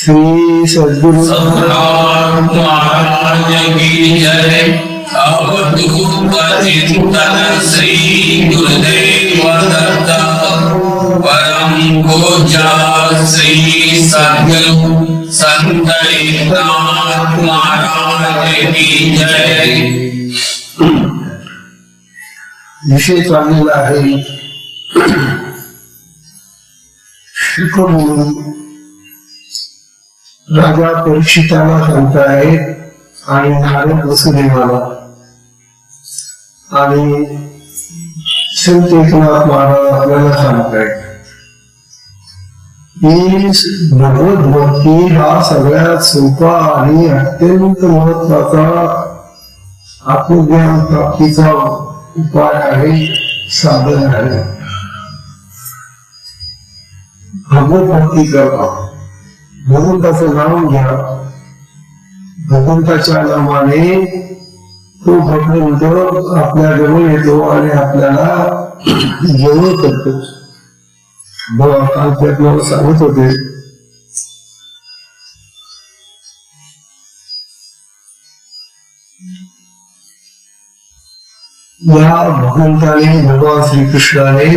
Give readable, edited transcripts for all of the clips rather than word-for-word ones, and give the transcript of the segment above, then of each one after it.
श्री सद्गुरु महाराज की जय। अवधूत चिंतन श्री गुरुदेव दत्त परम पूज्य श्री सद्गुरु संत एकनाथ महाराज की जय। विषय चाललेला आहे शुकमुनी राजा परीक्षिताला सांगतायत आणि नारद वसुदेवाला आणि संत एकनाथ महाराज आपल्याला सांगतायत की भगवत भक्ती हा सगळ्यात सोपा आणि अत्यंत महत्वाचा आत्मज्ञान प्राप्तीचा उपाय आहे, साधन आहे। भगवत भक्ती करा, भगवंताचं नाम घ्या, भगवंताच्या नामाने तो भगवंत आपल्या जवळ येतो आणि आपल्याला जवळ करतो। काल ते आपल्याला सांगत होते या भगवंताने भगवान श्रीकृष्णाने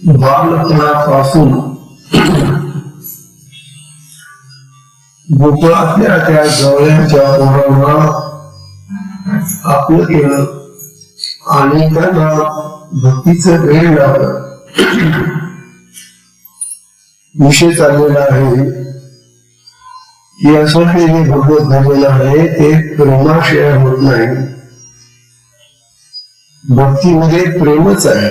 बालपणापासून गोकुळातल्या त्या जवळच्या पोरांना आपलं केलं आणि त्यांना भक्तीचं प्रेम लावलं। विषय चाललेला आहे की असं हे जे भगवत भजन आहे ते प्रेमाशिवाय होत नाही। भक्तीमध्ये प्रेमच आहे।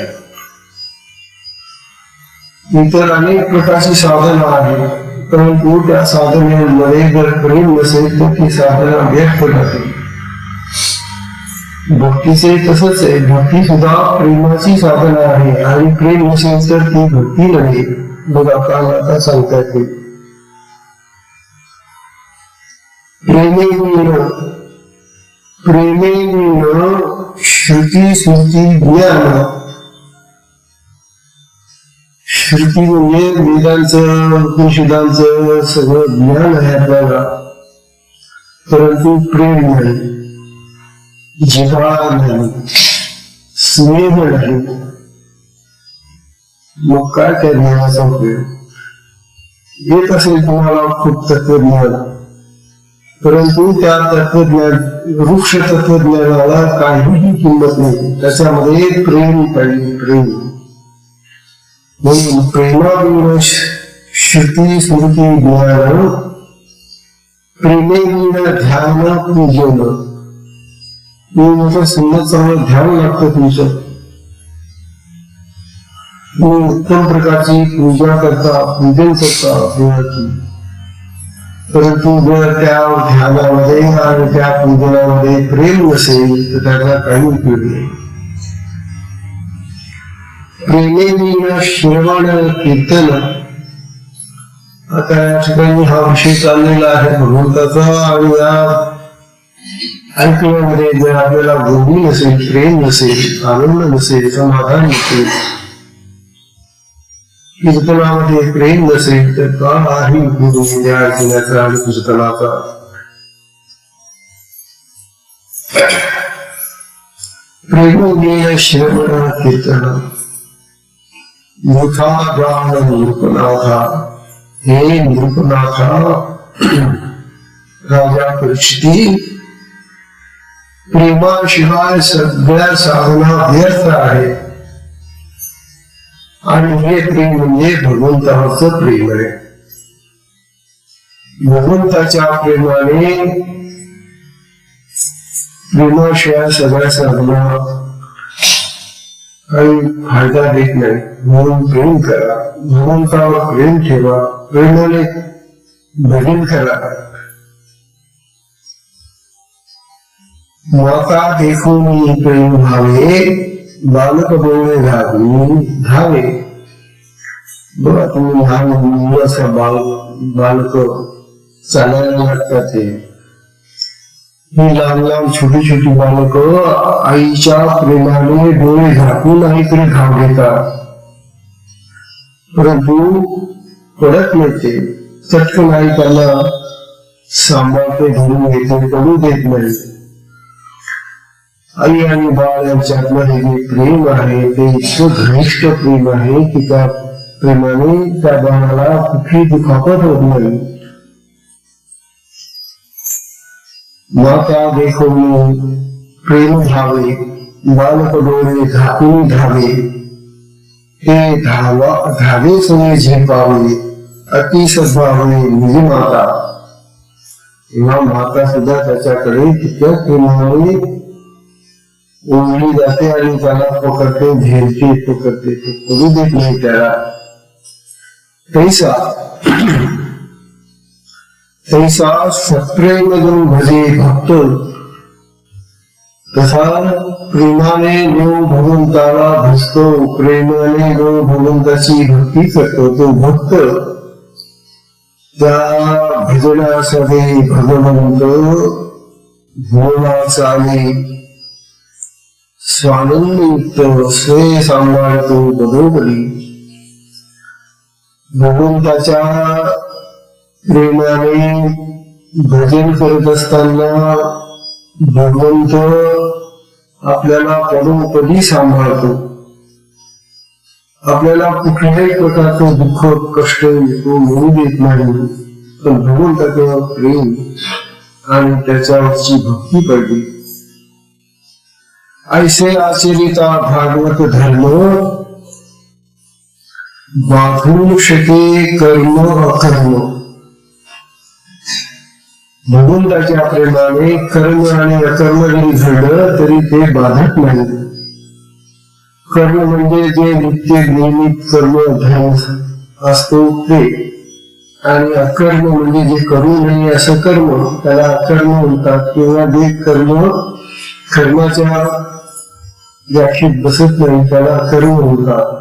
इतर अनेक प्रकारची साधना आहेत, परंतु त्या साधनेमध्ये जर प्रेम नसेल तर ती साधना व्यर्थ जाते। भक्तीचे तसंच आहे, भक्ती सुद्धा प्रेमाची साधना आहे आणि प्रेम नसेल तर ती भक्ती नाही। बघा काल आता सांगता येते प्रेमेन श्रुती स्मृती ज्ञान। श्रुती म्हणजे वेदांचं उपनिषदांचं सगळं ज्ञान आहे आपल्याला, परंतु प्रेम नाही, जिव्हाळा नाही, स्नेह नाही। मग काय त्या ज्ञानाचा उपयोग? येत असेल तुम्हाला खूप तत्वज्ञान, परंतु त्या तत्वज्ञान वृक्ष तत्वज्ञानाला काहीही किंमत नाही, त्याच्यामध्ये प्रेम पाहिजे, प्रेम। म्हणून प्रेमाविण श्रुती स्मृती ज्ञान, प्रेमेविण ध्यान पूजन। चांगलं ध्यान लागतं तुमचं, उत्तम प्रकारची पूजा करता, पूजन करता देवाची, परंतु जर त्या ध्यानामध्ये आणि त्या पूजनामध्ये प्रेम नसेल तर त्याचा काही उपयोग नाही। प्रेमेविण श्रवण कीर्तन। आता या ठिकाणी हा विषय चाललेला आहे भगवंताचा, आणि या ऐकण्यामध्ये जर आपल्याला गोडी नसेल, प्रेम नसेल, आनंद नसेल, समाधान नसेल, कीर्तनामध्ये प्रेम नसेल तर काही उपयोग या ऐकण्याचा आणि कीर्तनाचा। प्रेमेन श्रवण कीर्तन मुथा जान नृपनाथा। हे नृपनाथा राजा परीक्षिती, प्रेमाशिवाय सगळ्या साधना व्यर्थ आहे आणि हे प्रेम म्हणजे भगवंताचं प्रेम आहे। भगवंताच्या प्रेमाशिवाय सगळ्या साधना काही फायदा देत नाही। म्हणून प्रेम करा, भगवंतावर प्रेम ठेवा, प्रेमाने भजन करा। माता देखून प्रेम भावे, बालक बोलणे धावे। बघा तुम्ही लहान मुलाचं बालक चालायला लागतात, ही लहान लहान छोटी छोटी बालक आईच्या प्रेमाने डोळे झाकून आईकडे धाव घेतात, परंतु पडत नाही, ते चटकन आई त्यांना सांभाळते, धरून घेते, पडू देत नाही. आई आणि बाळ यांच्यातलं हे जे प्रेम आहे ते इतकं घनिष्ठ प्रेम आहे की त्या प्रेमाने त्या बाळाला कुठली दुखापत होत नाही. माता देखून प्रेम धावे, बालक डोळे झाकून धावे, हे धावे सोने झेपावे, अति सद्भावे निज माता. तेव्हा माता सुद्धा त्याच्याकडे तितक्या प्रेमाने ओढली जाते आणि त्याला पकडते, झेलते, पकडते, ते करू देत नाही त्याला. तैसा सप्रेम जो भजे भक्त, तसा प्रेमाने जो भगवंताला भजतो, प्रेमाने जो भगवंताची भक्ती करतो तो भक्त, त्या भजनासाठी भगवंत भोला चाले, स्वानंदयुक्त स्वय सांभाळतो बरोबरी. भगवंताच्या प्रेमाने भजन करत असताना भगवंत आपल्याला परोपरी सांभाळतो. आपल्याला कुठल्याही प्रकारचं दुःख कष्ट येतो मिळू देत नाही, पण भगवंताचं प्रेम आणि त्याच्यावरची भक्ती पडली. ऐसे आचरिता भागवत धर्म, बाधू शके कर्म अकर्म. भगवंताच्या प्रेमाने कर्म आणि अकर्म जरी घडलं तरी ते बाधत नाही. कर्म म्हणजे जे नित्य नियमित कर्म धर्म असतो ते, आणि अकर्म म्हणजे जे करू नये असं कर्म, त्याला अकर्म म्हणतात. किंवा जे कर्माच्या व्याख्येत बसत नाही त्याला कर्म म्हणतात.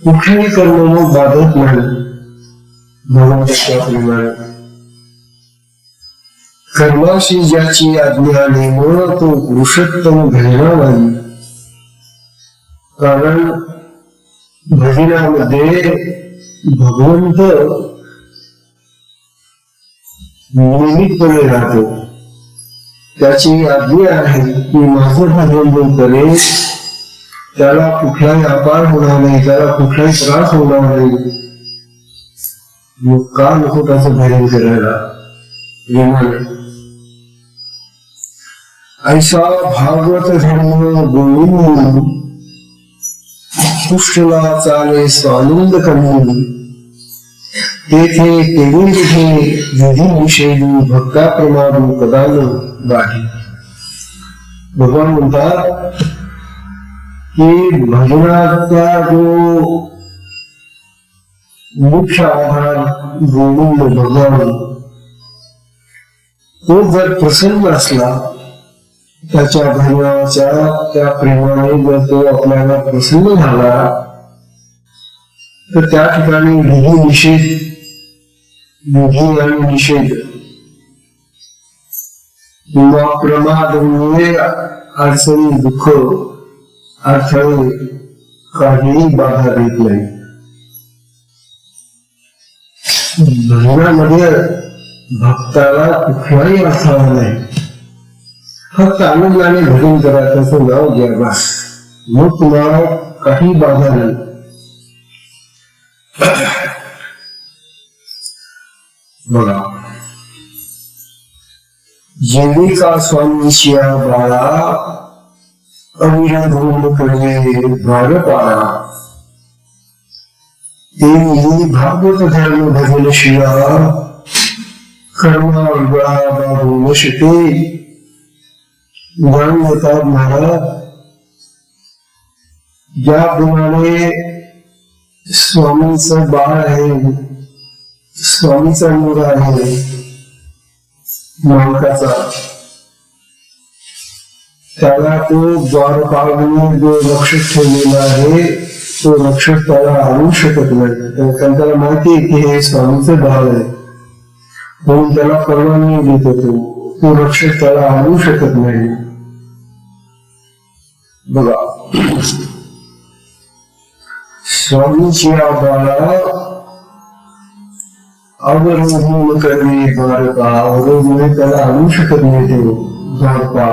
कुठलेही कर्म मग बाधत नाही भगवंताच्या प्रेमाने. कर्माशी ज्याची आज्ञा नेमो तो पुरुषोत्तम घडला नाही. कारण भजनामध्ये भगवंत नियमितपणे राहतो. त्याची आज्ञा आहे की माझं भजन जो करेल त्याला कुठलाही अपार होणार नाही, त्याला कुठलाही त्रास होणार नाही. मग का नको त्याचं भजन करायला. ऐसा भागवत धर्म गोविंद, पुष्टला चाले स्वानंद कमी. तेथे तेवढे विधी विषयी भक्ता प्रमाण पदान गाठी. भगवान म्हणतात की भजनाचा जो मुख्य आधार गोविंद भगवान, तो जर प्रसन्न असला त्याच्या भजनाच्या त्या प्रेमाने जर तो आपल्याला प्रसन्न झाला तर त्या ठिकाणी विधी आणि निषेध किंवा प्रमादामुळे अडचणी, दुःख, अडथळे काहीही बाधा देत नाही. भजनामध्ये भक्ताला कुठलाही अडथळा नाही. फक्त आनंदाने भजन करा, त्याचं नाव घ्या बस, मग तुम्हाला काही बाधा नाही. बघा, जेविका स्वामीशिया बाळा अविरधून कडे द्वारपाळा. तेही भागवत धर्म भजन शिया कर्मा गळा बाबू नशते. ज्ञान देतात महाराज, ज्याप्रमाणे स्वामीचं बाळ आहे, स्वामीचा मुलगा आहे मालकाचा, त्याला तो द्वारपाळाने जो रक्षक ठेवलेला आहे तो रक्षक त्याला आणू शकत नाही. कारण त्याला माहिती आहे की हे स्वामीचं बाळ आहे म्हणून त्याला परवानगी देत होतो. तो रक्षक त्याला आणू शकत नाही. बघा, स्वामीची बाळा अवरोधून करणे द्वारका, अवरोधून त्याला आणू शकत नाही ते द्वारका.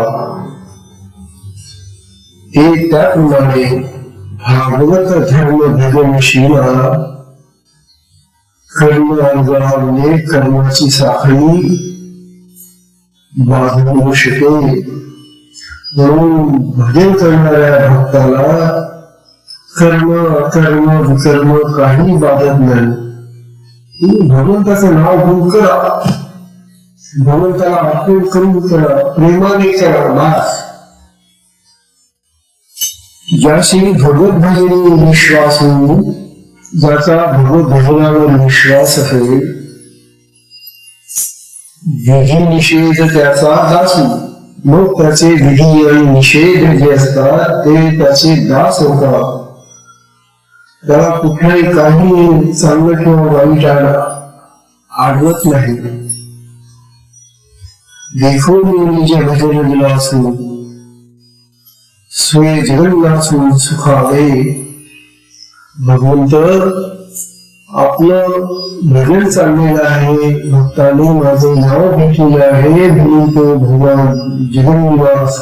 ते त्याप्रमाणे भागवत धर्म भजनशीला कर्म अर्जाने कर्माची साखळी बांधू शके. म्हणून भजन करणाऱ्या भक्ताला कर्म अकर्म विकर्म काही बाधत नाही. तुम्ही भगवंताचं नाव घेऊन करा, भगवंताला अर्पण करून करा, प्रेमाने करा. बस ज्याशी भगवत भजनी विश्वास होईल, ज्याचा भगवत भजनावर विश्वास असेल, विधी निषेध त्याचा दासू, मग त्याचे विधी आणि निषेध जे असतात ते त्याचे दास होतात. त्याला कुठल्याही काही चांगलं किंवा वाईट आढळत नाही. देखो निज भजन विलासू, स्वय जगन्नाथून सुखावे. भगवंत आपलं भजन चाललेलं आहे, भक्ताने माझे नाव घेतलेले आहे म्हणून तो भगवान जगन्नाथ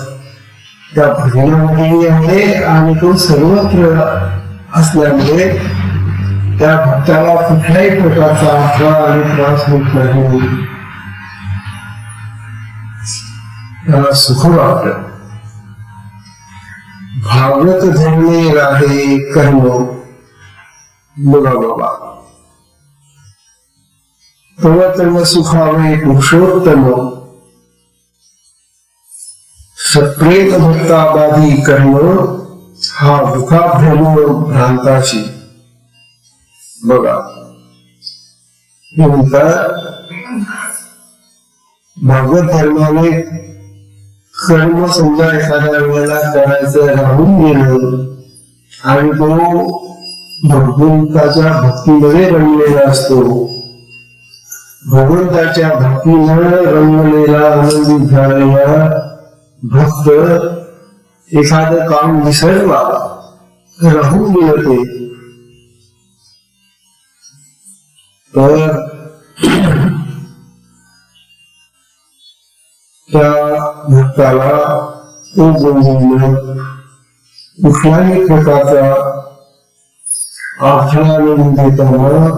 त्या भजनामध्ये आहे आणि तो सर्वत्र असल्यामुळे त्या भक्ताला कुठल्याही प्रकारचा अडथळा आणि त्रास होत नाही, त्याला सुख वाटत. भागवत धर्मे राहे कर्म. बघा बाबा, तव तव सुखावे पुरुषोत्तम, सप्रेम भक्ताबाधी कर्म हा दुःखाभ्रम भ्रांताची. बघा हे म्हणतात, भागवत धर्माने कर्म समजा एखाद्या वेळेला करायचं राहून गेलं आणि तो भगवंताच्या भक्तीमध्ये रंगलेला असतो. भगवंताच्या भक्तीनं रंगलेला आनंदित झालेला भक्त एखादं काम विसरला, राहून गेलं ते, तर त्या भक्ताला तो कुठल्याही प्रकारचा अडथळा न देताना,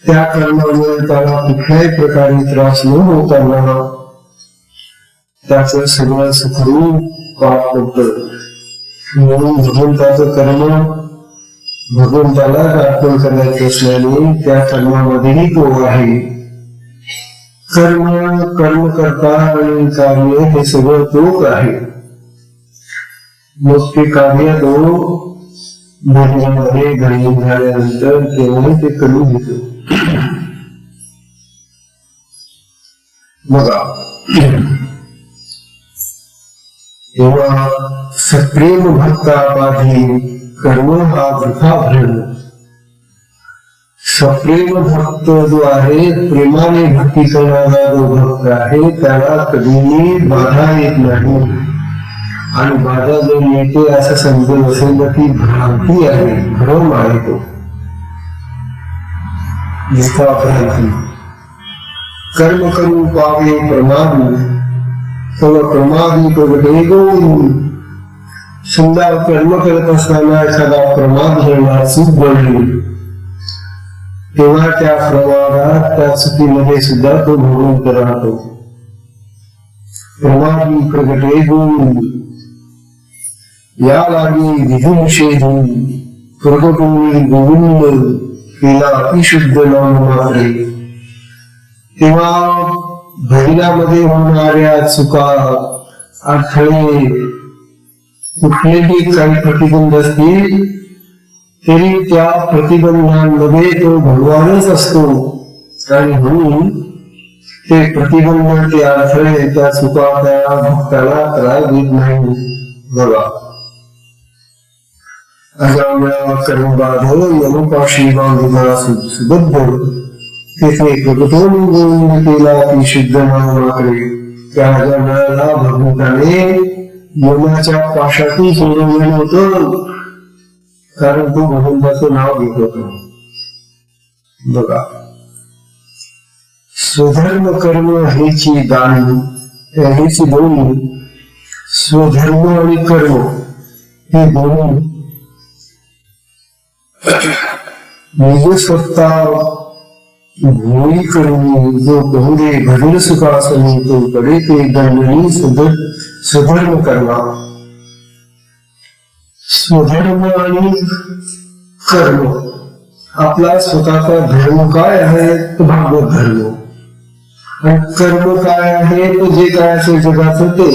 त्या कर्मामुळे त्याला कुठल्याही प्रकारे त्रास न होताना त्याचं सगळं सुखरूप प्राप्त होतं. म्हणून भगवंताचं कर्म भगवंताला अर्पण करायचं असल्याने त्या कर्मामध्येही तो आहे. कर्म करता आणि कार्य हे सगळं तोच आहे. मग ते कार्य तो भजनामध्ये घडून झाल्यानंतर केव्हाही ते करून घेतो. बघा तेव्हा सप्रेम भक्ताबाधी कर्म हा वृथा भ्रम. सप्रेम भक्त जो आहे, प्रेमाने भक्ती करणारा जो भक्त आहे, त्याला कधीही बाधा येत नाही. आणि बाधा जर येते असं समजत असेल तर ती भ्रांती आहे, भ्रम आहे. तो भ्रांती. कर्म करू पावे प्रमादी, सगळं प्रमादी प्रगटे गोविंद. समजा कर्म करत असताना एखादा प्रमाद घडला, चूक घडली, तेव्हा त्या प्रमादात त्या चुकीमध्ये सुद्धा तो भगवंत राहतो. प्रमादी प्रगटे गोविंद, या लागी विधिनिषेधून प्रगटून गोविंद केला अतिशुद्ध नाम मात्रे. तेव्हा भजनामध्ये होणाऱ्या चुका, अडथळे, कुठलेही काही प्रतिबंध असतील तरी त्या प्रतिबंधांमध्ये तो भगवानच असतो. आणि म्हणून ते प्रतिबंध, ते अडथळे, त्या चुका त्या भक्ताला त्रास देत नाही. बघा अजाम्या कर्मबाध यमुपाशी बांधला सुबद्ध, तेथे प्रगटून गोविंद केला ती शुद्ध नामाकडे. त्या अजाम्याला भगवंताने यमाच्या पाशातून सोडवलेलं होतं, कारण तो भगवंताचं नाव घेत होता. बघा स्वधर्म कर्म हेची दोन्ही स्वधर्म आणि कर्म हे दोन्ही निज स्वतः भोळी करून जो बहुदे भजन सुखासनी तो कडे ते दंडनी स्वधर्म कर्मा. स्वधर्म आणि कर्म आपला स्वतःचा धर्म काय आहे तो भागवत धर्म, आणि कर्म काय आहे तो जे काय असेल जगाचं ते.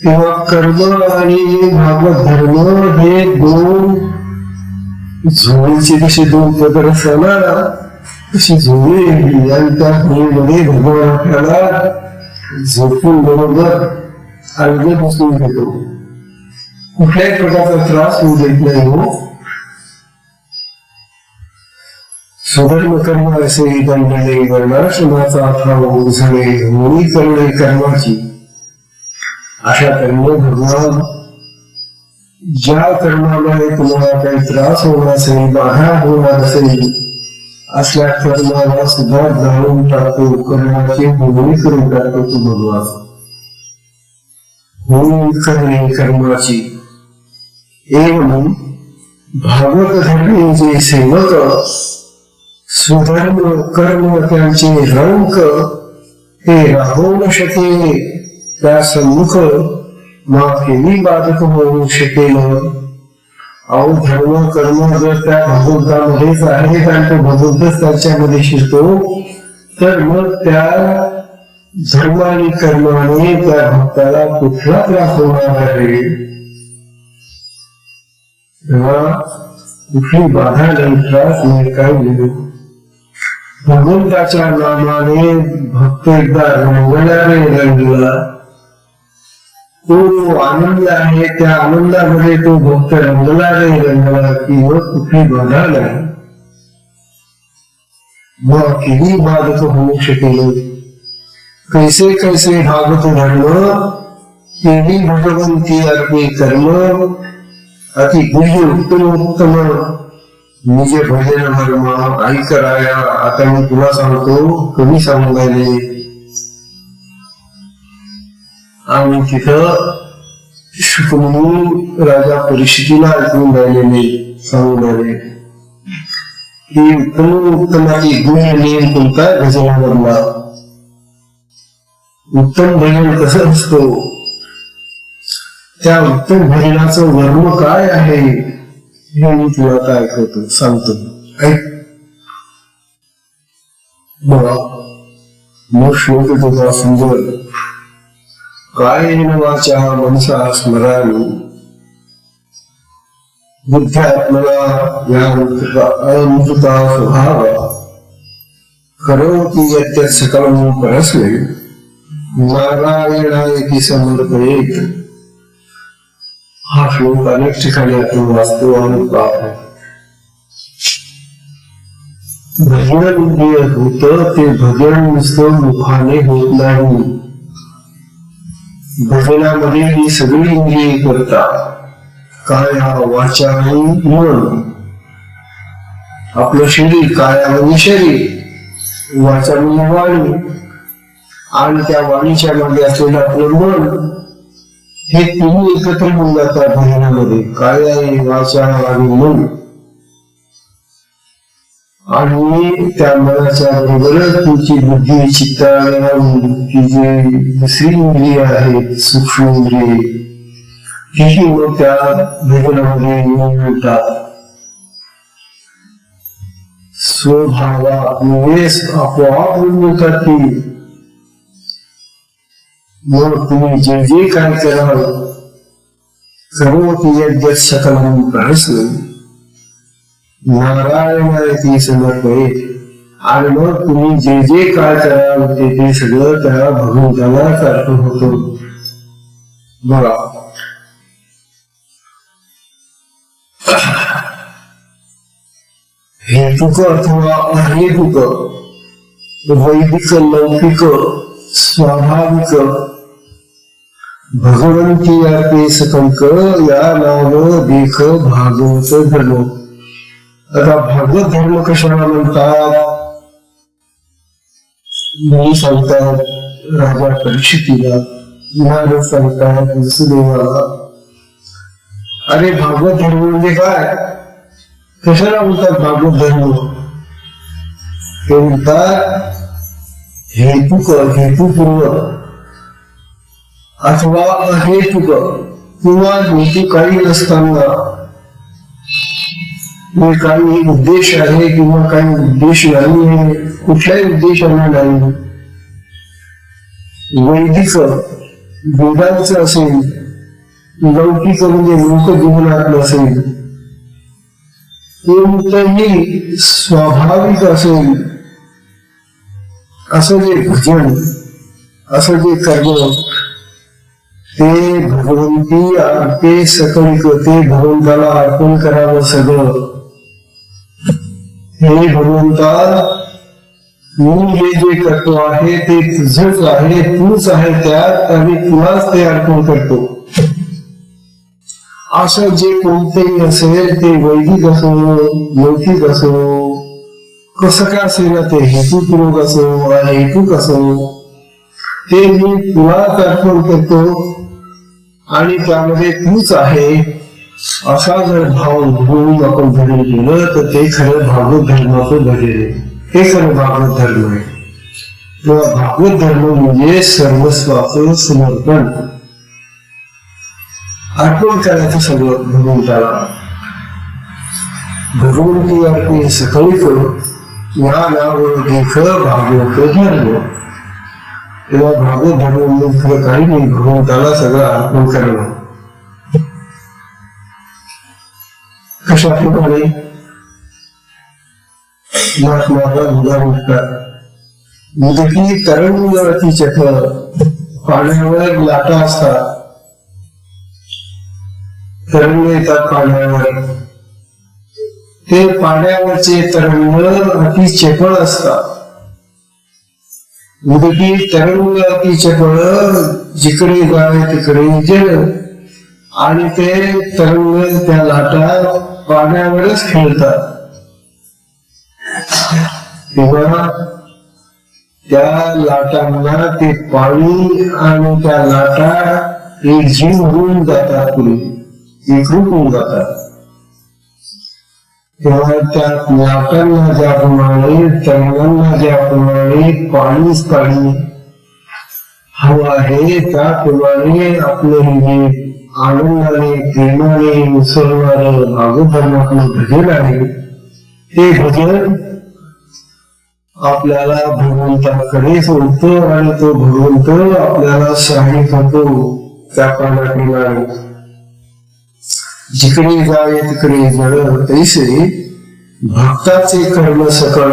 तेव्हा कर्म आणि भागवत धर्म हे दोन झोळीचे जसे दोन पदर असताना तशी झोळी आणि त्या झोळीमध्ये भगवान आपल्याला झोपून बरोबर अलगद बसून घेतो. कुठल्याही प्रकारचा त्रास होऊ देत नाही. हो स्वधर्म कर्म असे दंडले वर्णाश्रमाचा अथवा उझळे होळी करणे कर्माची. अशा कर्म भगवान ज्या कर्मामुळे तुम्हाला काही त्रास होणार असेल, बाधा होणार असेल, असल्या कर्माला सुद्धा जाळून टाकतो, कर्माची होळी करून टाकतो तो भगवान. होळी करणे कर्माची. एवढं भागवत धर्मी जे सेवक स्वधर्म कर्म त्यांचे रंक हे राहू न शके त्या सन्मुख माफेही बाधक होऊ शकेल. अहो धर्म कर्म जर त्या भगवंतामध्येच आहेत आणि तो भगवंतच त्याच्यामध्ये शिरतो तर मग त्या धर्म आणि कर्माने त्या भक्ताला कुठला त्रास होणार आहे, कुठली बाधा नाही, त्रास नाही, काय नाही. भगवंताच्या नामाने भक्त एकदा रंगणारे रंगला, तो आनंद आहे, त्या आनंदामध्ये तो भक्त रंगला नाही रंगला की कुठली बाधा नाही, मग किती बाधक होऊ शकेल. कैसे कैसे भागवत धर्म केली भगवंती अर्पे कर्म अति गुह्य उत्तम निज भजन धर्म. ऐक राया, आता मी तुला सांगतो, कमी सांगून राहिले. आणि तिथं शुकमुनी राजा परीक्षितीला ऐकून राहिलेले सांगून राहिले की उत्तमाची गुह्य नियम कोणता भजनामधला. उत्तम भजन कसं असतो, त्या उत्तम भजनाचं वर्म काय आहे हे मी तुला आता ऐकवतो, सांगतो. ऐक बघा, मग श्लोक तुझा सुंदर. कायेन वाचा मनसा स्मरामि बुद्ध्यात्मना अमृता स्वभाव करोति यत् सकलं परस्मै नारायणाय समर्पयेत. हा श्लोक अनेक ठिकाणी आपण वाचतो आणि पाहतो. भजन इंद्रिय होत ते भजन नुसतं मुखाने होत नाही. भजनामध्ये ही सगळी इंद्रिये करतात. काया वाचा आणि मन. आपलं शरीर, काया म्हणजे शरीर, वाचा म्हणजे वाणी, आणि त्या वाणीच्या मागे असलेलं आपलं मन, हे तिन्ही एकत्र होऊन जातात भजनामध्ये. काया वाचा आणि मन. आणि त्या मनाच्या बरोबरच तुमची बुद्धी, चित्त की जे दुसरी इंद्रिय आहेत, सूक्ष्म इंद्रिय, तीही मग त्या भजनामध्ये येतात. स्वभावा म्हणजे आपोआप मिळतात की मग तुम्ही जे जे काय कराल सर्व यज्ञ सकल प्रश्न नारायणाची समर्पयेत. आणि मग तुम्ही जे जे काय कराल ते सगळं त्या भगवंतालाच अर्पण होतं. बघा, हेतुक अथवा अहेतुक, वैदिक, लौकिक, स्वाभाविक, भगवंती अर्पे सकंक या नाव देख भागवत धर्म. आता भागवत धर्म कशाला म्हणतात मुली सांगतात राजा परीक्षितीला, नारद सांगतात वसुदेवाला, अरे भागवत धर्म म्हणजे काय, कशाला म्हणतात भागवत धर्म? ते म्हणतात हेतुपूर्वक अथवा अहेतुक किंवा हेतू काही नसताना, काही उद्देश आहे किंवा काही उद्देश नाही आहे, कुठल्याही उद्देशाने नाही, वैदिक वेदांचं असेल, लौकिक म्हणजे लोक जीवनातलं असेल, कोणतंही स्वाभाविक असेल, असं जे भजन, असं जे कर्म, ते भगवंती ते सकळिक, ते भगवंताला अर्पण करावं सगळं. हे भगवंता, मी हे जे करतो आहे ते तुझंच आहे, तूच आहे त्यात, आणि तुलाच ते अर्पण करतो. असं जे कोणतेही असेल, ते वैदिक असो, लौकिक असो, कसं काय असेल, ते हेतुपूर्वक असो, अहेतुक असो, ते मी तुलाच अर्पण करतो आणि त्यामध्ये तूच आहे, असा जर भाव घेऊन आपण भजन केलं तर ते खरं भागवत धर्माचं भजन आहे. हे खरं भागवत धर्म आहे. किंवा भागवत धर्म म्हणजे सर्वस्वाचं समर्पण, अर्पण करायचं सगळं भगवंताला. भगवंती अर्पण सकळिक या नाव देख भागवत धर्म. तेव्हा भागवत धर्म म्हणजे खरं काही नाही, भगवंताला सगळं अर्पण करणं. कशाप्रमाणे मुदकी तरंगती चक्र, पाण्यावर लाटा असतात, तरंग येतात पाण्यावर, ते पाण्यावरचे तरंग अति चपळ असतात. मुदकी तरंग अति चपळ, जिकडे जावे तिकडे जल, आणि ते तरंग त्या लाटा पाण्यावरच खेळतात. तेव्हा त्या लाटांना ते पाणी आणि त्या लाटा एक जीव होऊन जातात, पुढे एकरूप होऊन जातात. तेव्हा त्या लाटांना ज्याप्रमाणे, तरंगांना ज्याप्रमाणे पाणीच पाणी हवं आहे, त्याप्रमाणे आपलं हे आनंदाने प्रेमाने मुसळणारं भागवत धर्मातलं भजन आहे, ते भजन आपल्याला भगवंताकडे सोडतं आणि तो भगवंत आपल्याला सहाय्य करतो. त्या पाण्याप्रमाणे जिकडे जावे तिकडे जळ, तैसे भक्ताचे कर्म सकळ,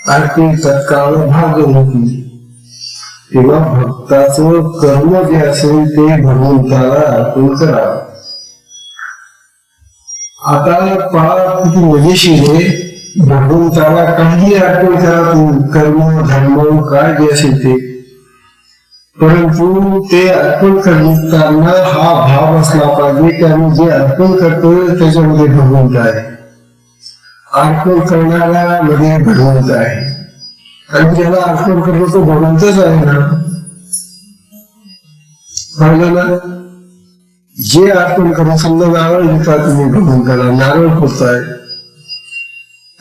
अर्पे तत्काळ भागवती. तेव्हा भक्ताचं कर्म जे असेल ते भगवंताला अर्पण करा. आता पहा किती मजेशीर आहे, भगवंताला काही अर्पण करा, कर्म धर्म काय जे असेल ते, परंतु ते अर्पण करताना हा भाव असला पाहिजे की आम्ही जे अर्पण करतोय त्याच्यामध्ये भगवंत आहे, अर्पण करणाऱ्या मध्ये भगवंत आहे, आणि ज्याला अर्पण करतो तो भगवंतच आहे ना. पाहिलं ना, जे अर्पण करा, समजा नारळ घेता तुम्ही भगवंताला, नारळ फोडताय,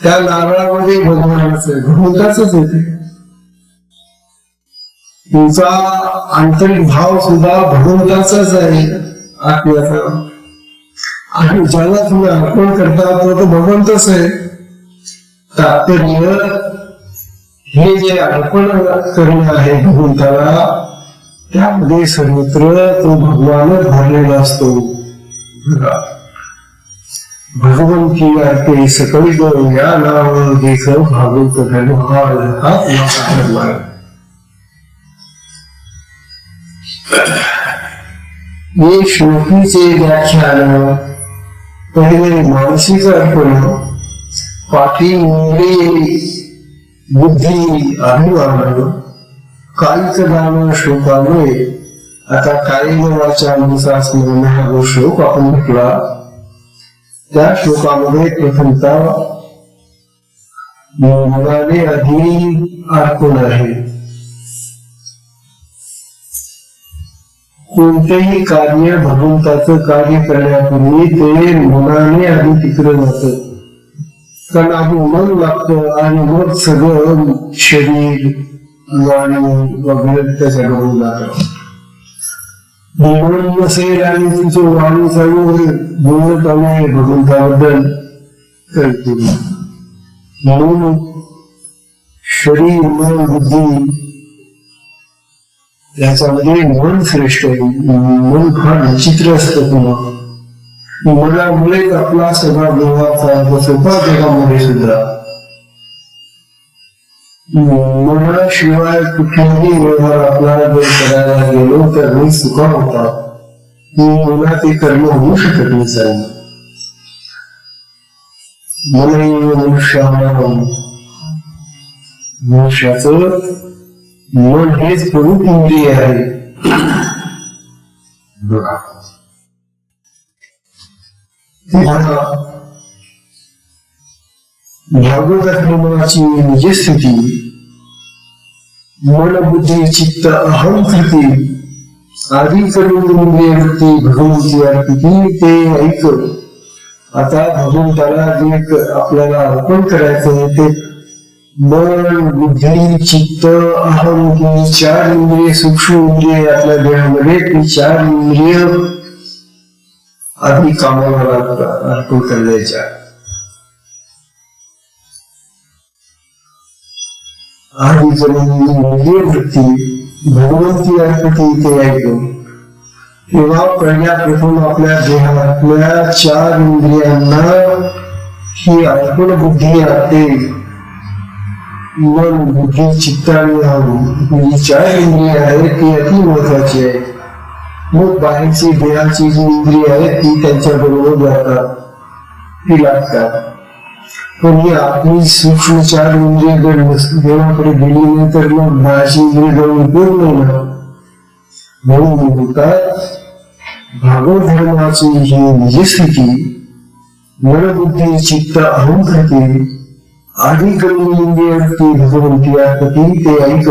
त्या नारळामध्ये भगवानच आहे, भगवंताच येते. तुमचा आंतरिक भाव सुद्धा भगवंताचाच आहे आत्म्याचा, आणि ज्याला तुम्ही अर्पण करता तो भगवंतच आहे. तात्पर्य हे जे अर्पण करणं आहे भगवंताला, त्यामध्ये सर्वत्र तो भगवानच भरलेला असतो. भगवंती अर्पे सकळिक या नाव देख भागवत धर्म, हा धर्म आहे. हे श्लोकीचे व्याख्यान पहिले मानसिक अर्पण, पाठी बुद्धी अभिमान, कालिक दान श्लोकामुळे. आता कायिक वाचा मनसा स्मरण हा जो श्लोक आपण म्हटला, त्या श्लोकामध्ये प्रथमतः मनाने अधिक अर्पण आहे. कोणतेही कार्य भगवंताचं कार्य करण्यापूर्वी ते मनाने आधी तिकडे जातं. कारण आधी मन लागतं आणि मग सगळं शरीर वाणी वगैरे त्याच्याकडून जातं. मन नसेल आणि तुमचं वाणी चालू बोलत आले भगवंताबद्दल करते. म्हणून शरीर मन बुद्धी याच्यामध्ये मन श्रेष्ठ आहे. मन फार विचित्र असतं. पुन्हा मनामुळेच आपला सगळा व्यवहार सोपा देहामध्ये सुद्धा मनाशिवाय कुठलाही व्यवहार आपल्याला जर करायला गेलो तर चुका होतात. मला ते कर्म होऊ शकत नाही. चालेल मनुष्याचं मन हेच प्रमुख इंद्रिय आहे. भागवतात मनाची निजस्थिती मन बुद्धी चित्त अहंकृती आधी करून वृत्ती भगवंती अर्पिती ते ऐक. आता भगवंताला जे आपल्याला अर्पण करायचं आहे ते मन बुद्धी चित्त अहम ही चार इंद्रिय सूक्ष्म इंद्रिय आपल्या देहामध्ये ती चार इंद्रिय आधी कामाला लागतात अर्पण करण्याच्या. आधी इंद्रिय वृत्ती भगवंती अर्पती ते ऐकून तेव्हा प्रथम आपल्या देहातल्या चार इंद्रियांना ही अर्पण बुद्धी असते. मन बुद्धी चित्त आणि अहम ही चार इंद्रिय आहेत ती अति महत्वाची आहे. मग बाहेरची देहाची जी इंद्रिय आहेत ती त्यांच्या बरोबर जातात ती लागतात. पण ही आपली सूक्ष्म चार इंद्रिय जर देवाकडे गेली नाही तर मग बाहेरची इंद्रिय जाऊन उपयोग नाही ना. म्हणून बोलतात भागवत धर्माची ही निजस्थिती मनबुद्धी चित्त अहंकृती आधी करून इंद्रिय भगवंती अर्पती ते ऐक.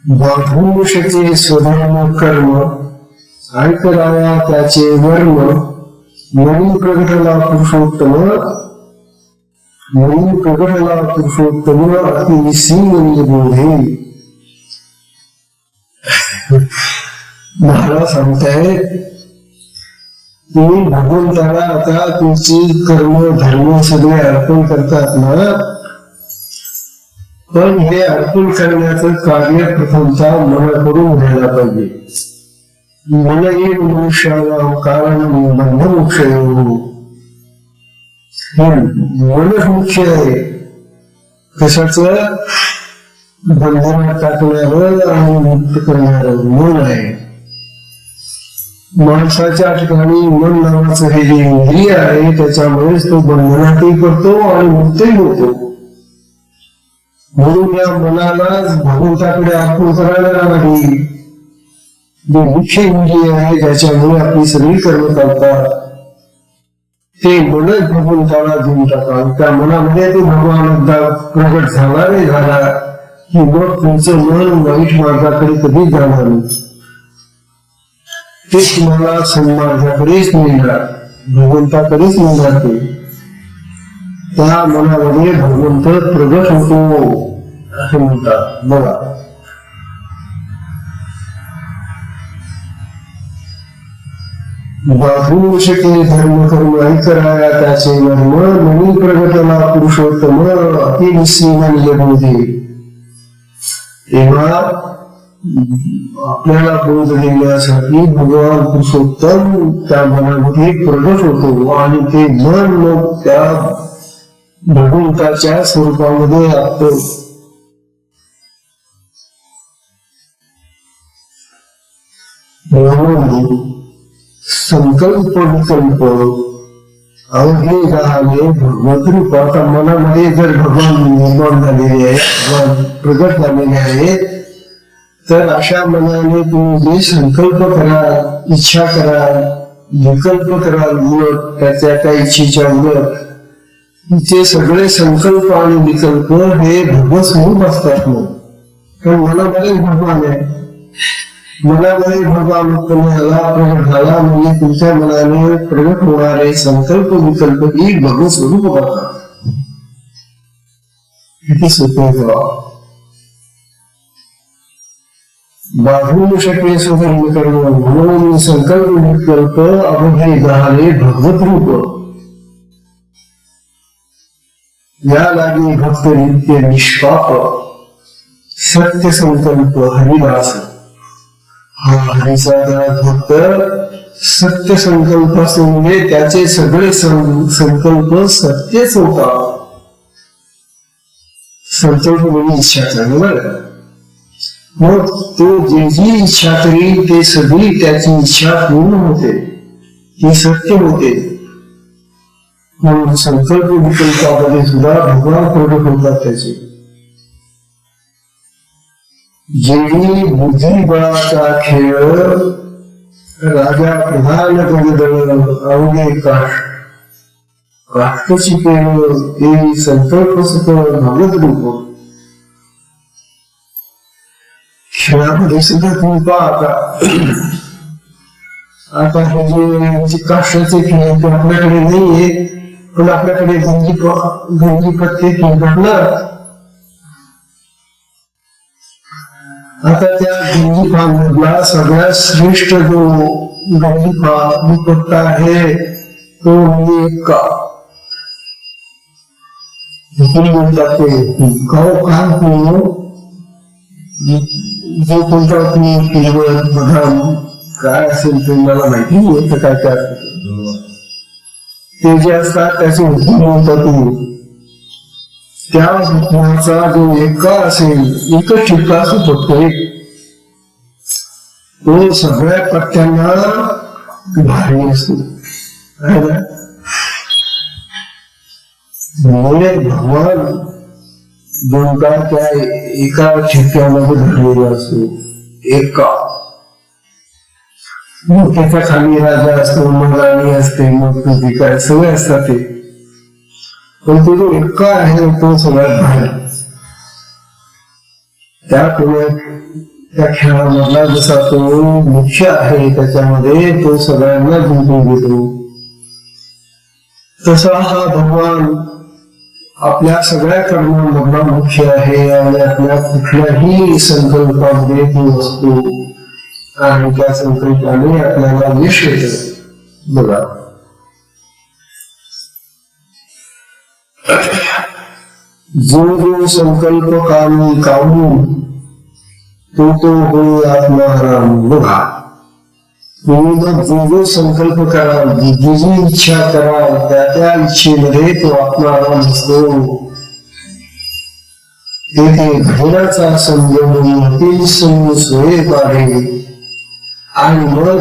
बाधूषचे स्वधर्म कर्म ऐकराया त्याचे वर्म म्हणून प्रगटला पुरुषोत्तम अति सिंह बोधे. महाराज सांगतायत तुम्ही भगवंताला आता तुमची कर्म धर्म सगळे अर्पण करतात ना. पण हे अर्पण करण्याचं कार्य प्रथमता मनाकडून व्हायला पाहिजे. मन एक मनुष्याला कारण बंधमोक्ष हे मनच मुख्य आहे. कशाच बंधनात टाकणारं आणि मुक्त करणारं मन आहे. माणसाच्या ठिकाणी मन नावाचं हे जे इंद्रिय आहे त्याच्यामुळेच तो बंधनातही करतो आणि मुक्तही होतो. म्हणून या मनाला भगवंताकडे अर्पण करायला नाही. जे मुख्य इंद्रिय आहे ज्याच्यामुळे आपली सगळी कर्म चालतात ते मनच भगवंताला देऊन टाका. त्या मनामध्ये तो भगवान प्रगट झाला नाही झाला की मग तुमचं मन वाईट मार्गाकडे कधीच जाणार नाही. ते तुम्हाला सन्मार्गाकडेच मिळणार भगवंताकडेच मिळणार. ते त्या मनामध्ये भगवंत प्रगट होतो असे म्हणतात. बघा बाधूषके धर्म कर्म ऐकराया त्याचे वर्म म्हणून प्रगटला पुरुषोत्तम अति विस्मरणीय बोधे. तेव्हा आपल्याला बोध देण्यासाठी भगवान पुरुषोत्तम त्या मनामध्ये प्रगट होतो आणि ते मन मग त्या भगवंताच्या स्वरूपामध्ये लागतो. संकल्प विकल्प अवघे राहणे भगवत रूप. आता मनामध्ये जर भगवान निर्माण झालेले आहे भगवान प्रगट झालेले आहेत तर अशा मनाने तुम्ही जे संकल्प कराल इच्छा कराल विकल्प कराल उलट त्याच्या त्या इच्छेच्या उलट तिचे सगळे संकल्प आणि विकल्प हे भगवत स्वरूप असतात. मग कारण मनामध्ये भगवान आहे, मनामध्ये भगवान उत्पन्न झाला, प्रगट झाला म्हणजे तुमच्या मनाने प्रगट होणारे संकल्प विकल्प ही भगवत स्वरूप होतात. किती सोपे जबाब. बाधून शक्य सुधर्म कर्म म्हणून संकल्प विकल्प अवघे झाले भगवत रूप. या लागे भक्त नित्य निष्पाप सत्य संकल्प हरिदास. हा हरीचा भक्त सत्य संकल्प म्हणजे त्याचे सगळे संकल्प सत्यच होतात. संकल्प म्हणजे इच्छा करणे बरं. मग तो जे जी इच्छा करी ते सगळी त्याची इच्छा पूर्ण होते, ती सत्य होते. म्हणून संकल्प विकल्पामध्ये सुद्धा भगवान प्रगट होतात. त्याचे जेवी बुद्धिबळाचा खेळ राजा प्रधान गजदळ अवघे काष्टची पेळ ते संकल्प सकळ भगवत रूप. खेळामध्ये सुद्धा तुम्ही पाहता आता हे जे काष्टाचे खेळ ते आपल्याकडे नाहीये, पण आपल्याकडे गंजी पत्ते खेळतात ना. आता त्या गंजीफामधला सगळ्यात श्रेष्ठ जो गंजीफा पत्ता आहे तो म्हणजे एक्का. म्हणतात ते गाव काम जो कोणता तुम्ही केवळ बदाम काय असेल ते मला माहिती नाही काय काय ते जे असतात त्याचे हुकूम म्हणतात तुम्ही. त्या हुकुमाचा जो एका असेल एकच ठिपका असतो फक्त एक, तो सगळ्या पट्ट्यांना भारी असतो. भगवान दोनदा त्या एका ठिपक्यामध्ये धरलेला असतो. एका मग त्याच्या खाली राजा असतो, मग राणी असते, मग तुझी काय सगळे असतात ते. पण तो जो एक्का आहे तो सगळ्यात भारी. त्या खेळामधला जसा तो मुख्य आहे त्याच्यामध्ये तो सगळ्यांना जिंकून घेतो, तसा हा भगवान आपल्या सगळ्या कर्मांमधला मुख्य आहे आणि आपल्या कुठल्याही संकल्पामध्ये तो असतो आणि त्या संकल्पाने आपल्याला यश येतं. बघा जो जो संकल्प कामी कामू तो तो हो आत्माराम. बघा तुम्ही मग जो जो संकल्प कराल, जी जी इच्छा कराल त्या त्या इच्छेमध्ये तो आत्माराम असतो. तेथे भजनाचा संयम स्वयं आहे. आणि मग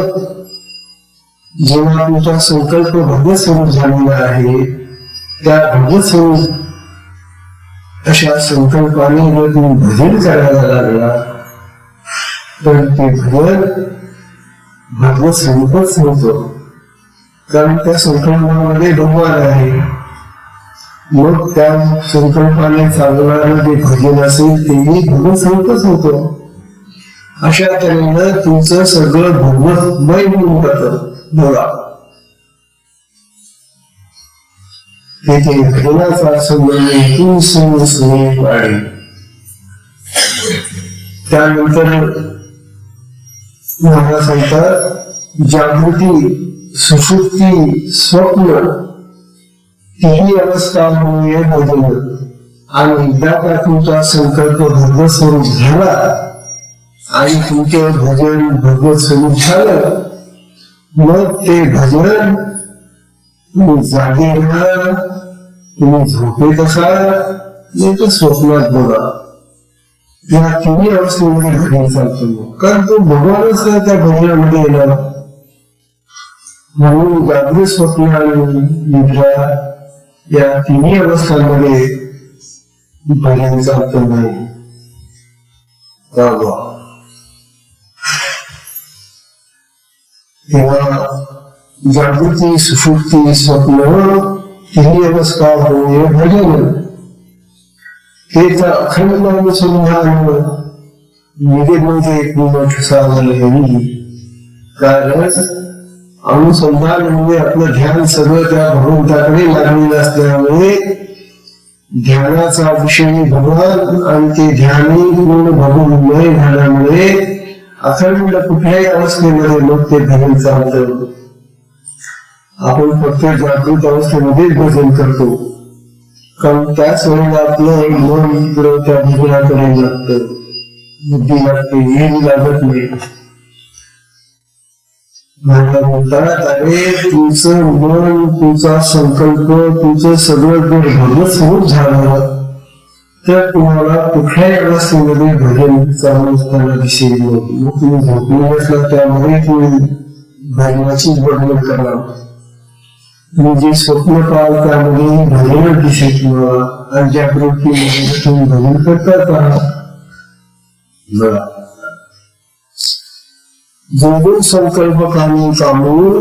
जेव्हा तुमचा संकल्प भगवत स्वरूप झालेला आहे त्या भगवत स्वरूप अशा संकल्पाने जर तुम्ही भजन करायला लागला तर ते भजन भगवत स्वरूपच होतं. कारण त्या संकल्पामध्ये भगवान आहे. मग त्या संकल्पाने चालणारं जे भजन असेल तेही भगवत स्वरूपच होतं. अशा तऱ्हेनं तुमचं सगळं भगवतमय होऊन जातं. बघा तेथे भजनाचा संबंध स्नेह वाढे. त्यानंतर महाराज सांगतात जागृती सुषुप्ती स्वप्न तिही अवस्था होऊन भजन. आणि एकदा का तुमचा संकल्प भगवत स्वरूप झाला आणि तुमचे भजन भगवत स्वरूप झालं मग ते भजन तुम्ही जागे राहा, तुम्ही झोपेत असाल नाही तर स्वप्नात बघा. या तिन्ही अवस्थेमध्ये भजन चालतो. कारण तो भगवानच त्या भजनामध्ये येणार. म्हणून जागृत स्वप्न आणि निद्रा या तिन्ही अवस्थांमध्ये भजन चालतो नाही. तेव्हा जागृती सुषुप्ती स्वप्न तिन्ही अवस्था होय भजन तेच अखंड अनुसंधान निवेदमध्ये एक मोठं साधन आहे. कारण अनुसंधान म्हणजे आपलं ध्यान सगळं त्या भगवंताकडे लागलेलं असल्यामुळे ध्यानाचा विषय भगवान आणि ते ध्यानी पूर्ण भगवन्मय झाल्यामुळे अखंड कुठल्याही अवस्थेमध्ये मग ते भजन चालतं. आपण फक्त जागृत अवस्थेमध्येच भजन करतो, कारण त्याच वेळेला आपलं मन इकडं त्या भजनाकडे लागतं, बुद्धी लागते, हे लागत नाही. म्हणतात अरे तुमचं मन, तुमचा संकल्प, तुमचं सगळं जर भगवत झालं तर तुम्हाला कुठल्याही अवस्थेमध्ये भजन चालू असताना दिसेल. मग तुम्ही झोपलेले असला त्यामध्ये तुम्ही भजनाचीच वर्णन करा. तुम्ही जे स्वप्न पाहाल त्यामध्ये भजनच दिसेल तुम्हाला, आणि ज्या प्रवृत्तीमध्ये तुम्ही भजन करतात आहात. जो संकल्प कामीचा मूळ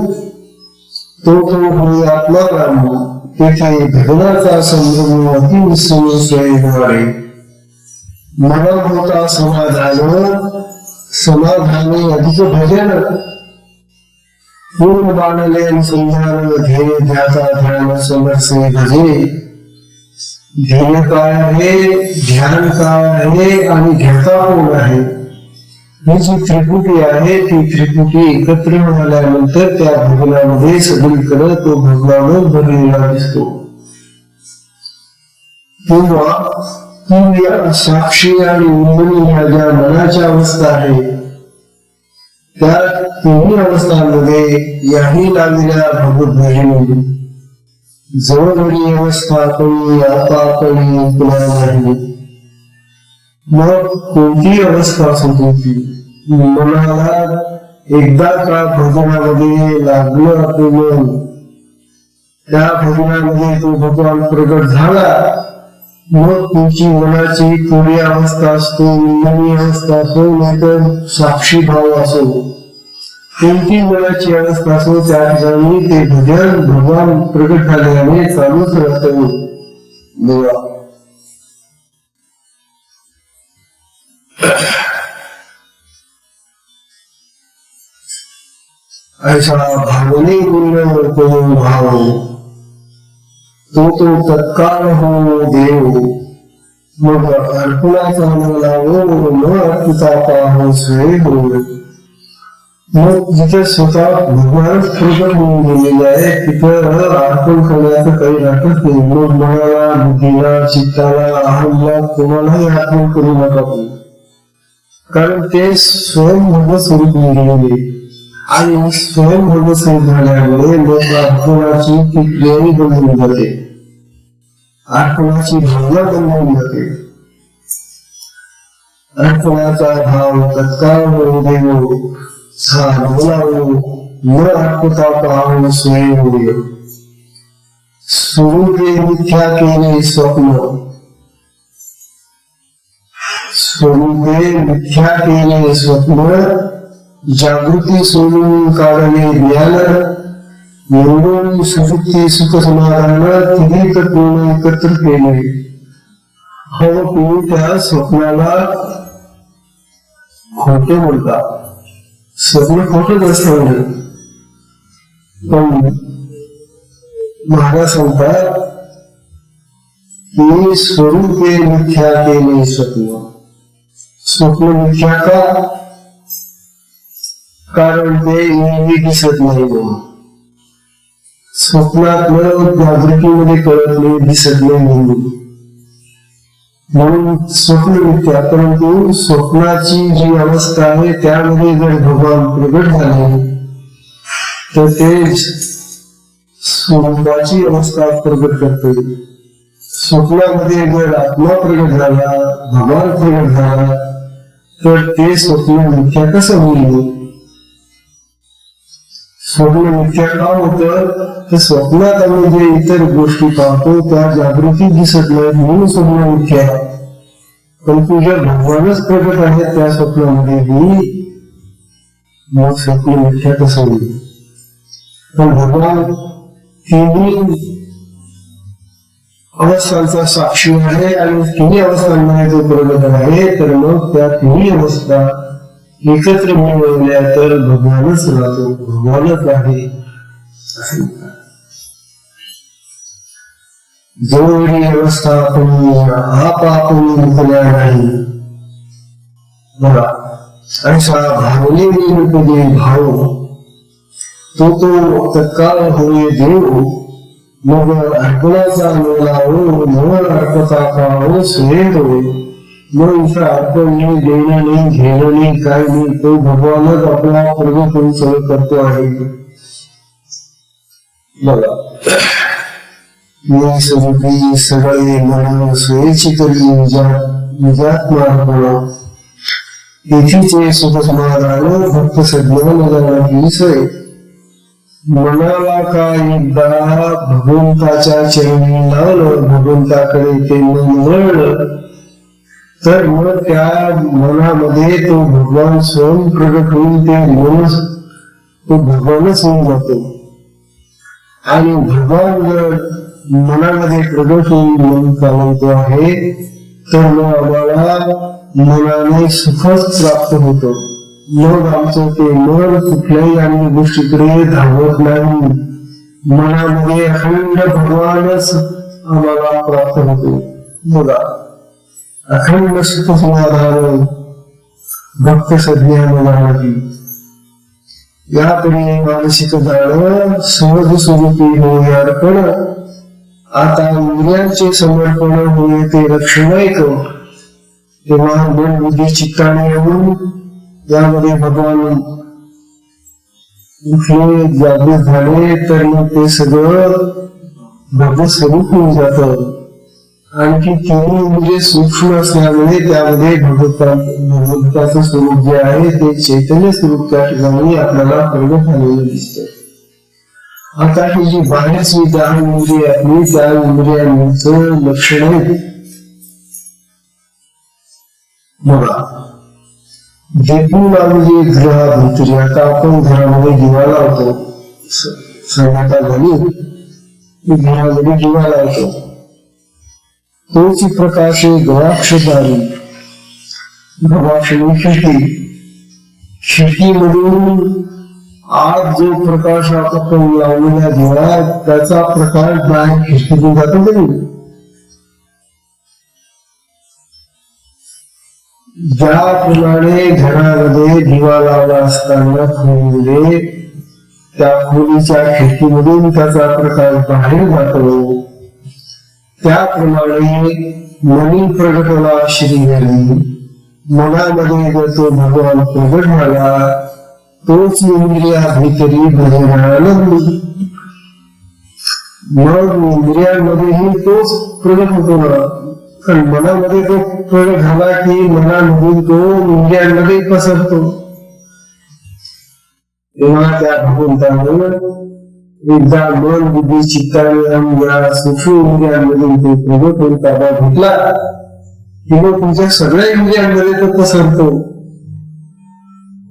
तो होय आत्मा रामू. तेथे भजनाचा संभ्रम अति सोयीद्वारे मला होता समाधान अधिक भजन पूर्ण बाणले अनुसंधान ध्येय ध्याता ध्यान समरसे भजे. ध्येय काय आहे, ध्यान काय आहे आणि ध्याता कोण आहे, ही जी त्रिपुटी आहे ती त्रिपुटी एकत्र झाल्यानंतर त्या भगवानामध्ये सगळीकडे तो भगवान भरलेला दिसतो. किंवा ती या साक्षी आणि उन्मनी ह्या ज्या मनाच्या अवस्था आहे त्या तिन्ही अवस्थांमध्ये याही लागलेल्या भगवत भजनी जवळवडी अवस्था कळी आता कळी तुला नाही. मग कोणती अवस्था असू ती मनाला एकदा का भजनामध्ये लागलं आपलं मन, त्या भजनामध्ये तो भगवान प्रगट झाला, मग तुमची मनाची थोडी अवस्था असतो, उन्मनी अवस्था असो, नाहीतर साक्षी भाव असो, कोणती मनाची अवस्था असो, त्या ठिकाणी ते भजन भगवान प्रगट झाल्याने चालूच राहतं. बघा ऐसा भावने गुण भाव तो तत्काळ हो देव. मग अर्पणाचा मला न अर्पिता पाहो स्वय हो. मग जिथे स्वतः भगवानच प्रगट होऊन गेलेले आहे तिथं अर्पण करण्याचं काही राहतच नाही. मग मनाला, बुद्धीला, चित्ताला, अहमला कोणालाही अर्पण करू नका, कारण ते स्वयं भगवत स्वरूप गेलेले आणि स्वयं भगवत स्वरूप झाल्यामुळे मग अर्पणाची किती बंद होऊन जाते, अर्पणाची भावना बंद होऊन जाते. अर्पणाचा भाव तत्काळ होऊ देव न अर्पता पाहून स्वयं होईल. स्वरूपे मिथ्या केले स्वप्न, स्वरूपे मिथ्या केले स्वप्न, जागृती सोडून काढणे ज्ञान, निवडून सुजुक्ती सुख समाधान तिन्ही तत्त्व एकत्र केले. हो तुम्ही त्या स्वप्नाला खोटे बोलता, स्वप्न खोटच असतं. पण महाराज सांगतात की स्वरूपे मिथ्या केले स्वप्न. स्वप्न मिथ्या का? कारण ते नेहमी दिसत नाही. स्वप्नातलं जागृतीमध्ये कळत नाही, दिसत नाही म्हणून स्वप्न मिथ्या. परंतु स्वप्नाची जी अवस्था आहे त्यामध्ये जर भगवान प्रगट झाले तर ते स्वरूपाची अवस्था प्रगट करते. स्वप्नामध्ये जर आत्मा प्रगट झाला, भगवान प्रगट झाला तर ते स्वप्न मिथ्या कसं होईल? स्वप्न मिथ्या का होतं? तर स्वप्नात आम्ही जे इतर गोष्टी पाहतो त्या जागृती दिसत नाही म्हणून स्वप्न मिथ्या. पण तुझ्या भगवानच प्रगट आहे त्या स्वप्नामध्ये, मग स्वप्न मिथ्या कसं होईल? पण भगवान तिन्ही अवस्थांचा साक्षी आहे आणि तिन्ही अवस्थांमध्ये जो प्रगट आहे, तर मग त्या तिन्ही अवस्था एकत्र मिळवल्या तर भगवानच राहतो, भगवानच आहे असे म्हणतात. जोडी अवस्था आपण आपण मुकल्या नाही बघा, अशा भावनेने मुकले भाव तो तत्काळ होय देव, मग अर्पणाचा मेळावो नव अर्पता पाहो स्नेह होय. मग इथं अर्पण नाही, देणं नाही, घेणं नाही, काय नाही, तो भगवानच आपला प्रगट होऊन सगळं करतो आहे. बघा, मी स्वरूपी सगळे मन सोयीची करी निजात मार्ग, तेथीचे सुख समाधान भक्त सज्ञान जाणारी सोय. मनाला का एकदा भगवंताच्या चरणी लावलं, भगवंताकडे ते मन वळलं, तर मग त्या मनामध्ये तो भगवान स्वयं प्रगट होऊन ते मन तो भगवानच होऊन जातो. आणि भगवान जर मनामध्ये प्रगट होऊन मन चालवतो आहे, तर मग आम्हाला मनाने सुखच प्राप्त होतं. मग आमचं ते मन कुठल्याही अन्य गोष्टीकडे धावत नाही, मनामध्ये अखंड भगवानच आम्हाला प्राप्त होतो. बघा, अखंड सुख समाधान भक्त सज्ञान जाणारी, यापुढे मानसिक जाण सहज स्वरूपी होय अर्पण. आता इंद्रियांचे समर्पण होय ते रक्षणायक. तेव्हा मन बुद्धी चित्ताने येऊन यामध्ये भगवान उठले, जागृत झाले, तर मग ते सगळं भगवत स्वरूप होऊन जातं. आणखी तिन्ही इंद्रिय सूक्ष्म असल्यामुळे त्यामध्ये भगवंताचं स्वरूप जे आहे ते चैतन्य स्वरूप त्या ठिकाणी आपल्याला प्रगट झालेलं दिसतं. आता ही जी बाहेरची 10 इंद्रिय आपली, त्या इंद्रियांचं लक्षण आहे. बघा, देखून आम्ही घराभोवती, आता आपण घरामध्ये दिवा लावतो, संध्याकाळ झाली घरामध्ये दिवा लावतो, तोच प्रकाश गवाक्षदारी गवाक्षी खिडकीमधून आज जो प्रकाश आपण लावलेला दिवा, त्याचा प्रकाश बाहेर खिडकीतून जातो तरी ज्याप्रमाणे घरामध्ये दिवा लावला असताना खोलीमध्ये त्या खोलीच्या खिडकीमधून त्याचा प्रकाश बाहेर जातो, त्याप्रमाणे मनी प्रगटला श्रीहरी. मनामध्ये जर तो भगवान प्रगट झाला, तोच इंद्रिया भीतरी भजनानंद. मग इंद्रियांमध्येही तोच प्रगट होतो ना, कारण मनामध्ये तो प्रगट झाला की मनामधून तो इंद्रियांमध्ये पसरतो. तेव्हा त्या भगवंतानं एकदा मन बुद्धी चित्ताने सूक्ष्म इंद्रियांमधून तो प्रगट होऊन ताबा घेतला की मग तुमच्या सगळ्या इंद्रियांमध्ये तो पसरतो.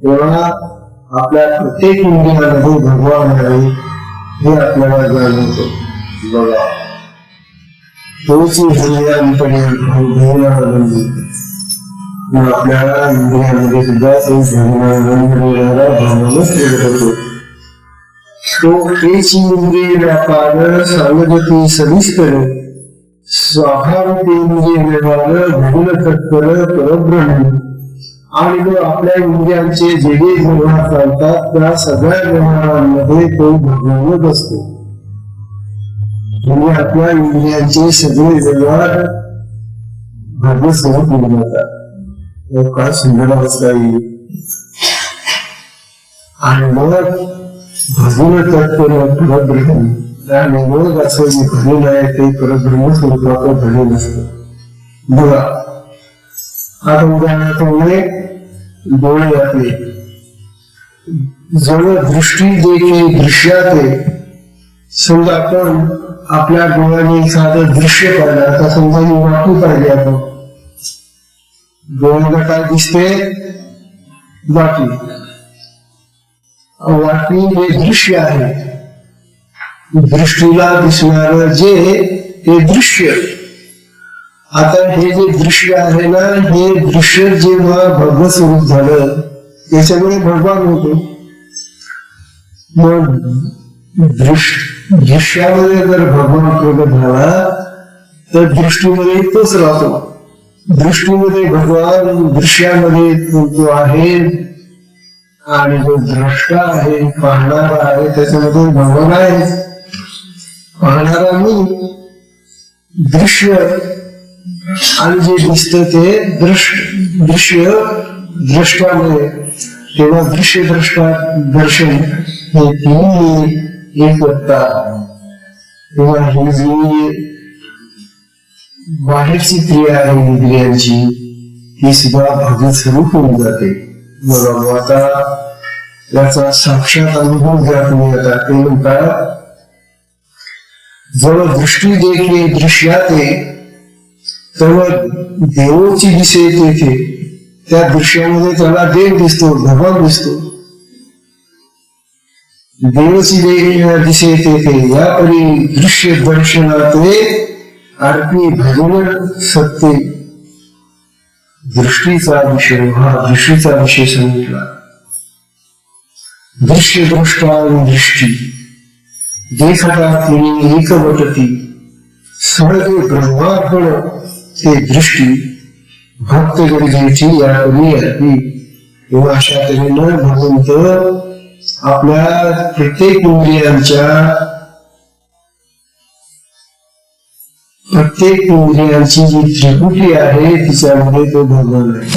तेव्हा आपल्या प्रत्येक इंद्रियामध्ये भगवान आहे हे आपल्याला जाणवतो. बघा, तोच इंद्रियांपणे आपल्याला इंद्रियांमध्ये सुद्धा तो भावनाच प्रगट होतो. तो तेच इंद्रिय व्यापार सांगती सविस्तर, स्वाभाविक इंद्रिय व्यवहार भगुल तत्पर परब्रह्म. आणि मग आपल्या इंद्रियांचे जे जे व्यवहार चालतात त्या सगळ्या व्यवहारांमध्ये तो भगवानच असतो. म्हणजे आपल्या इंद्रियांचे सगळे व्यवहार भगवत स्वरूप होऊन जातात. काय सुंदर अवस्था येईल. आणि मग भगवत तत्पर परब्रह्म, आणि मग असं जे भगवून आहे ते परब्रह्म स्वरूपाचं भगवून असतं. बघा, आता उदाहरणार्थ डोळे आपले जवळ दृष्टी देखील दृश्यात. समजा आपण आपल्या डोळ्याने एखादं दृश्य पाहिलं, आता समजा ही वाटू पाहिजे, आपण डोळ्याला काय दिसते? वाटी. वाटी हे दृश्य आहे. दृष्टीला दिसणार जे हे दृश्य. आता हे जे दृश्य आहे ना, हे दृश्य जेव्हा भगवत स्वरूप झालं त्याच्यामुळे भगवान होतो. मग दृश्यामध्ये जर भगवान प्रगट झाला तर दृष्टीमध्ये तोच राहतो. दृष्टीमध्ये भगवान, दृश्यामध्ये तो आहे, आणि जो द्रष्टा आहे, पाहणारा आहे, त्याच्यामध्ये भगवान आहे. पाहणारा मी, दृश्य आणि जे दिसतं ते दृश्य द्रष्टामध्ये. तेव्हा दृश्य द्रष्टा दर्शन हे तिन्ही एक असतात. तेव्हा ही जी बाहेरची क्रिया आहे इंद्रियांची, ही सुद्धा भगवत स्वरूप होऊन जाते. बघा आता याचा साक्षात अनुभव घ्या तुम्ही. आता ते म्हणतात, जवळ दृष्टी देखील दृश्यात तेव्हा देवाची दिशे येते. त्या दृश्यामध्ये त्याला देव दिसतो, भगवान दिसतो. देवाची दिशे येते यापरी दृश्य दर्शनात अर्पी भजन सत्य. दृष्टीचा विषय हा दृष्टीचा विषय सांगितला. दृश्य दृष्टा आणि दृष्टी देखता तिने एकवटती सहजे ब्रह्मार्पण ते दृष्टी भक्त गरजेची यापरी अर्पी. तेव्हा अशा तऱ्हेनं भगवंत आपल्या प्रत्येक इंद्रियांची जी त्रिपुटी आहे तिच्यामध्ये तो भगवान आहे.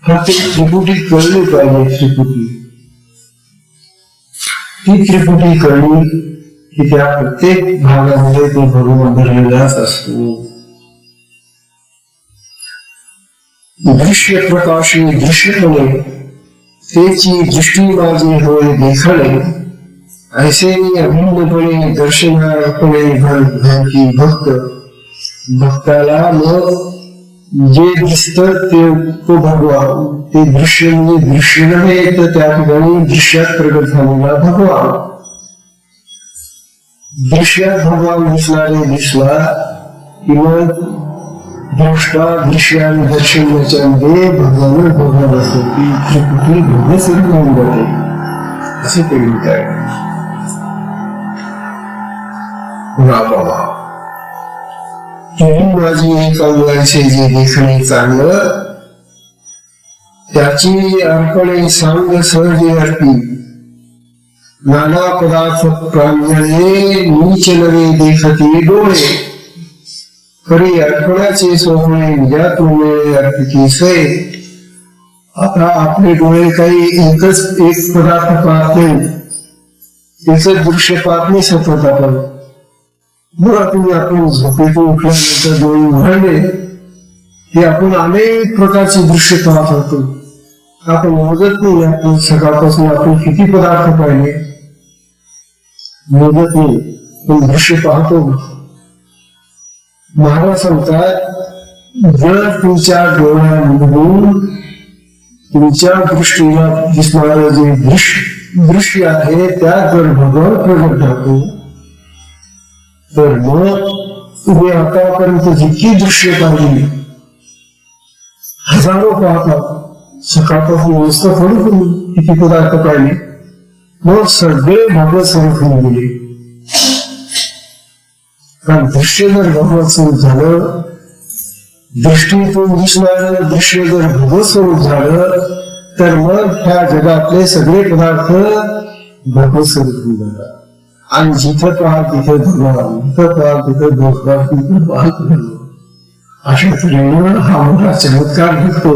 फक्त त्रिपुटी कळली पाहिजे. ती त्रिपुटी कळली की त्या प्रत्येक भागामध्ये तो भगवान धरलेलाच असतो. दृश्य प्रकाशी दृश्यपणे त्याची दृष्टी माझी होय देखणे, ऐसे अभिन्नपणे दर्शनार्पणे भक्ती भक्त. भक्ताला मग जे दिसतं तो भगवान, ते दृश्य म्हणजे दृश्य नव्हे तर त्या ठिकाणी दृश्यात प्रगट झालेला भगवान. दृश्यात भगवान दिसला किंवा दृष्टा दृश्य आणि दर्शनाच्या मध्ये भगवान असतो. ती त्रिपुटी भगवत होऊन जाते असे ते म्हणतात. माझी एक अंगाचे जे देखणे चांगलं त्याची अर्पणे सांग सहजे अर्पी. नाना पदार्थ प्रांजळे नीच नवे देखती डोळे, खरी अर्पणाचे सोहळे ज्या तुम्ही अर्पिती सोय. आता आपले डोळे काही एक पदार्थ पाहत नाही, एकच दृश्य पाहत नाही सतत. आपण झोपेतून उठल्यानंतर डोळे उघडले की आपण अनेक प्रकारचे दृश्य पाहत होतो. आपण मोजत नाही. आपण सकाळपासून आपण किती पदार्थ पाहिले मोजत नाही, पण दृश्य पाहतो. महाराज सांगतात, जर तुमच्या डोळ्यांमधून तुमच्या दृष्टीला दिसणारं जे दृश्य आहे त्यात जर भगवान प्रगट झालो तर मग तुम्ही आतापर्यंत जितकी दृश्य पाहिली, हजारो पाहतात, सकाळपासून नुसतं थोडी तुम्ही किती पदार्थ पाहिले, मग सगळे भगवत स्वरूप होऊन गेले. कारण दृश्य जर भगवत स्वरूप झालं, दृष्टीतून दिसणारं दृश्य जर भगवत स्वरूप झालं तर मग ह्या जगातले सगळे पदार्थ भगवत स्वरूप होऊन जातात. आणि जिथं पाहा तिथे भगवान, जिथं पाहा तिथं भगवान, तिथं पाहा तिथं. अशा तऱ्हेनं हा मोठा चमत्कार घडतो.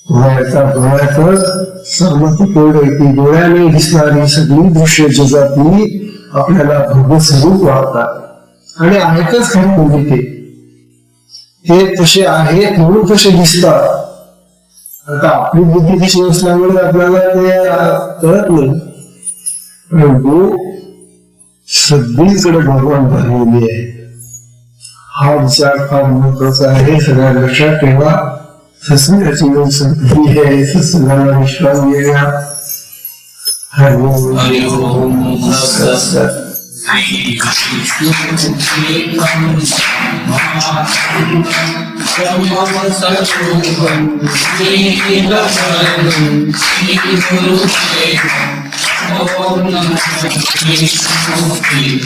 डोळ्यातच सहमती तेवढे की डोळ्याने दिसणारी सगळी दृश्य जगातली आपल्याला भगवत स्वरूप वाटतात आणि आहेतच खरी म्हणजे ते तसे आहेत म्हणून तसे दिसतात. आता आपली बुद्धी दिशी नसल्यामुळे आपल्याला ते कळत नाही, परंतु सगळीकडे भगवान भरलेले आहे. हा विचार फार महत्वाचा आहे. सगळ्या लक्षात ठेवा. सत्संगाची संधी आहे, सत्संगाला विश्वास घेऊया. हरि ओम हरि ओम तत्सत्। श्री विष्णु श्री